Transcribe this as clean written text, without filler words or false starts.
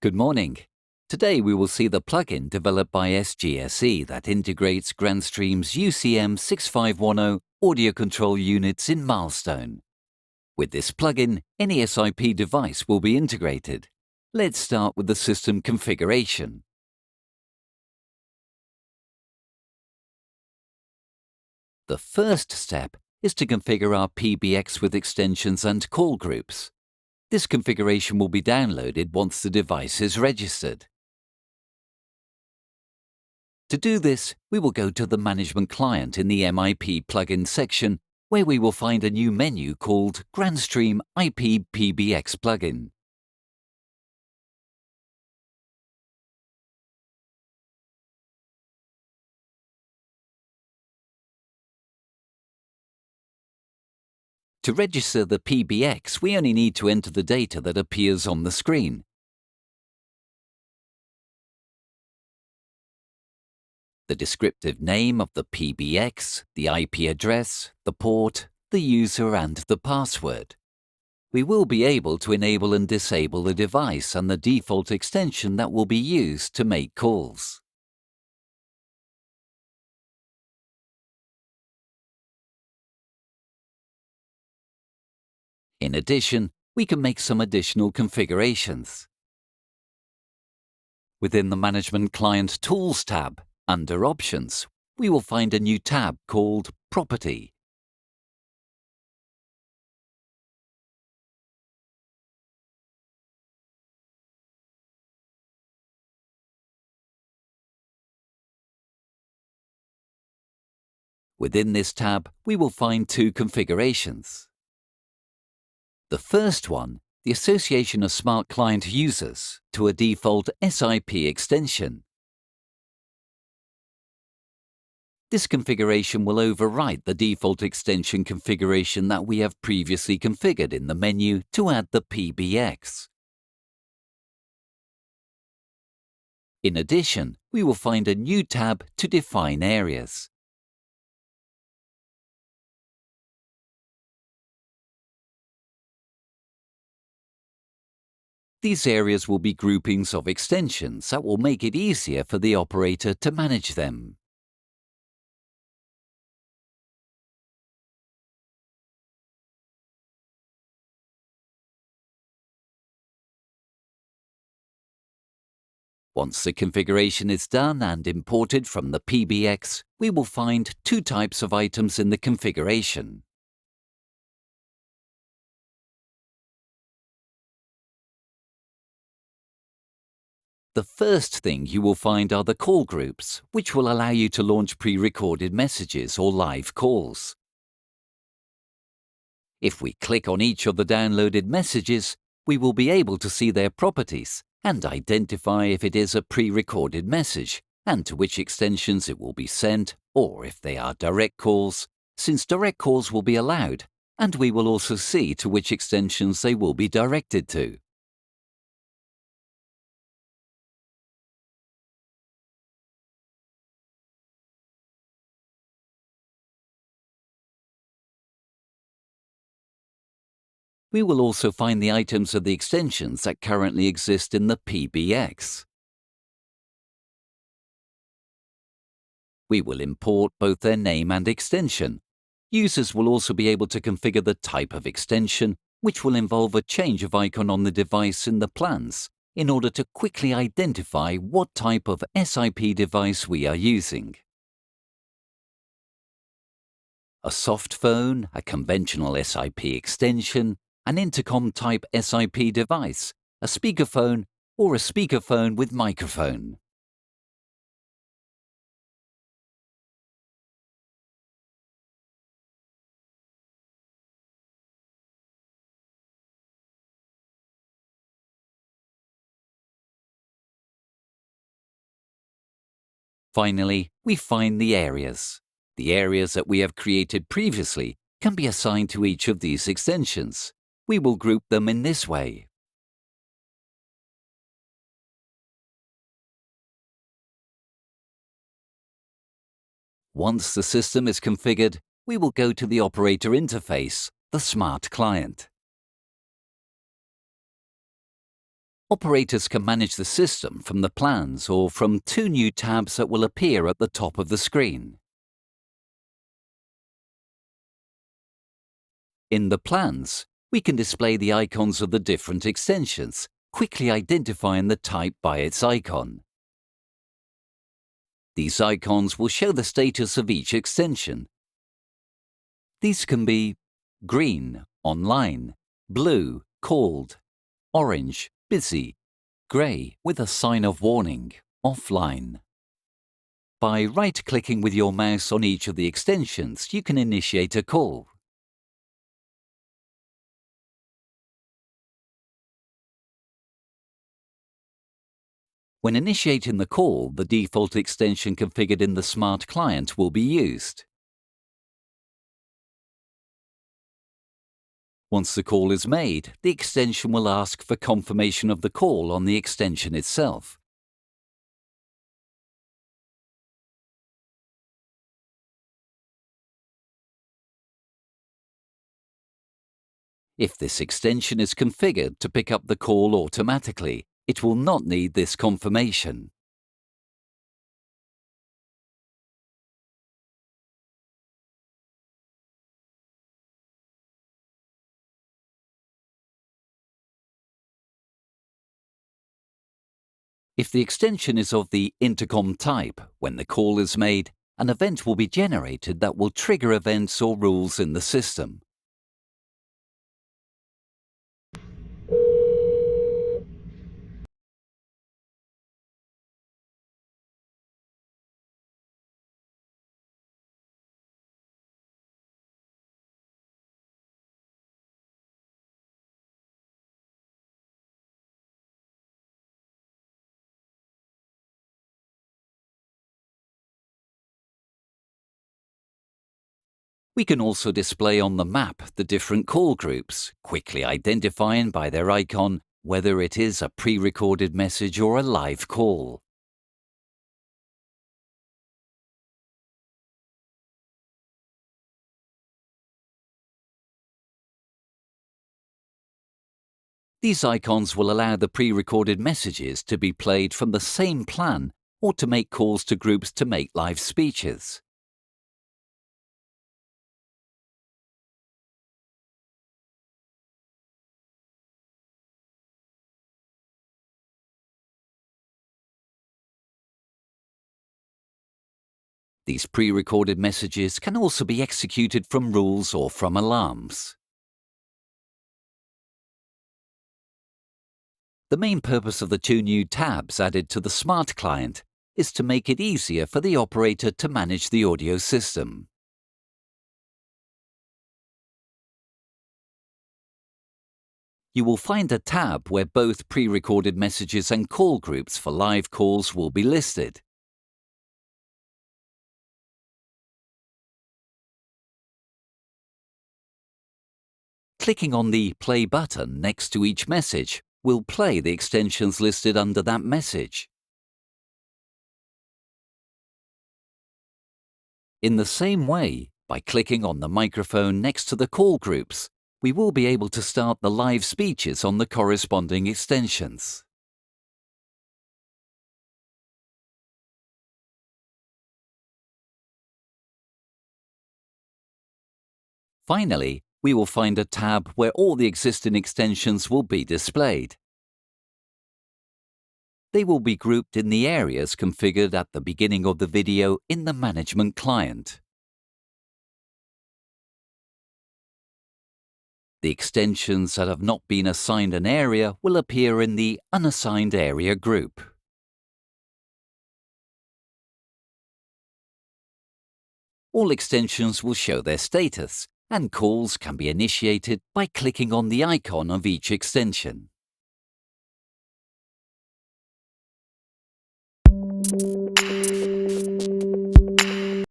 Good morning. Today we will see the plugin developed by SGSE that integrates Grandstream's UCM6510 audio control units in Milestone. With this plugin, any SIP device will be integrated. Let's start with the system configuration. The first step is to configure our PBX with extensions and call groups. This configuration will be downloaded once the device is registered. To do this, we will go to the Management Client in the MIP plugin section, where we will find a new menu called Grandstream IP PBX plugin. To register the PBX, we only need to enter the data that appears on the screen. The descriptive name of the PBX, the IP address, the port, the user and the password. We will be able to enable and disable the device and the default extension that will be used to make calls. In addition, we can make some additional configurations. Within the Management Client Tools tab, under Options, we will find a new tab called Property. Within this tab, we will find two configurations. The first one, the association of Smart Client users to a default SIP extension. This configuration will overwrite the default extension configuration that we have previously configured in the menu to add the PBX. In addition, we will find a new tab to define areas. These areas will be groupings of extensions that will make it easier for the operator to manage them. Once the configuration is done and imported from the PBX, we will find two types of items in the configuration. The first thing you will find are the call groups, which will allow you to launch pre-recorded messages or live calls. If we click on each of the downloaded messages, we will be able to see their properties and identify if it is a pre-recorded message and to which extensions it will be sent, or if they are direct calls, since direct calls will be allowed, and we will also see to which extensions they will be directed to. We will also find the items of the extensions that currently exist in the PBX. We will import both their name and extension. Users will also be able to configure the type of extension, which will involve a change of icon on the device in the plans, in order to quickly identify what type of SIP device we are using. A soft phone, a conventional SIP extension, an intercom-type SIP device, a speakerphone, or a speakerphone with microphone. Finally, we find the areas. The areas that we have created previously can be assigned to each of these extensions. We will group them in this way. Once the system is configured, we will go to the operator interface, the Smart Client. Operators can manage the system from the plans or from two new tabs that will appear at the top of the screen. In the plans, we can display the icons of the different extensions, quickly identifying the type by its icon. These icons will show the status of each extension. These can be green, online, blue, called, orange, busy, grey with a sign of warning, offline. By right-clicking with your mouse on each of the extensions, you can initiate a call. When initiating the call, the default extension configured in the Smart Client will be used. Once the call is made, the extension will ask for confirmation of the call on the extension itself. If this extension is configured to pick up the call automatically, it will not need this confirmation. If the extension is of the intercom type, when the call is made, an event will be generated that will trigger events or rules in the system. We can also display on the map the different call groups, quickly identifying by their icon whether it is a pre-recorded message or a live call. These icons will allow the pre-recorded messages to be played from the same plan or to make calls to groups to make live speeches. These pre-recorded messages can also be executed from rules or from alarms. The main purpose of the two new tabs added to the Smart Client is to make it easier for the operator to manage the audio system. You will find a tab where both pre-recorded messages and call groups for live calls will be listed. Clicking on the Play button next to each message will play the extensions listed under that message. In the same way, by clicking on the microphone next to the call groups, we will be able to start the live speeches on the corresponding extensions. Finally, we will find a tab where all the existing extensions will be displayed. They will be grouped in the areas configured at the beginning of the video in the Management Client. The extensions that have not been assigned an area will appear in the Unassigned Area group. All extensions will show their status, and calls can be initiated by clicking on the icon of each extension.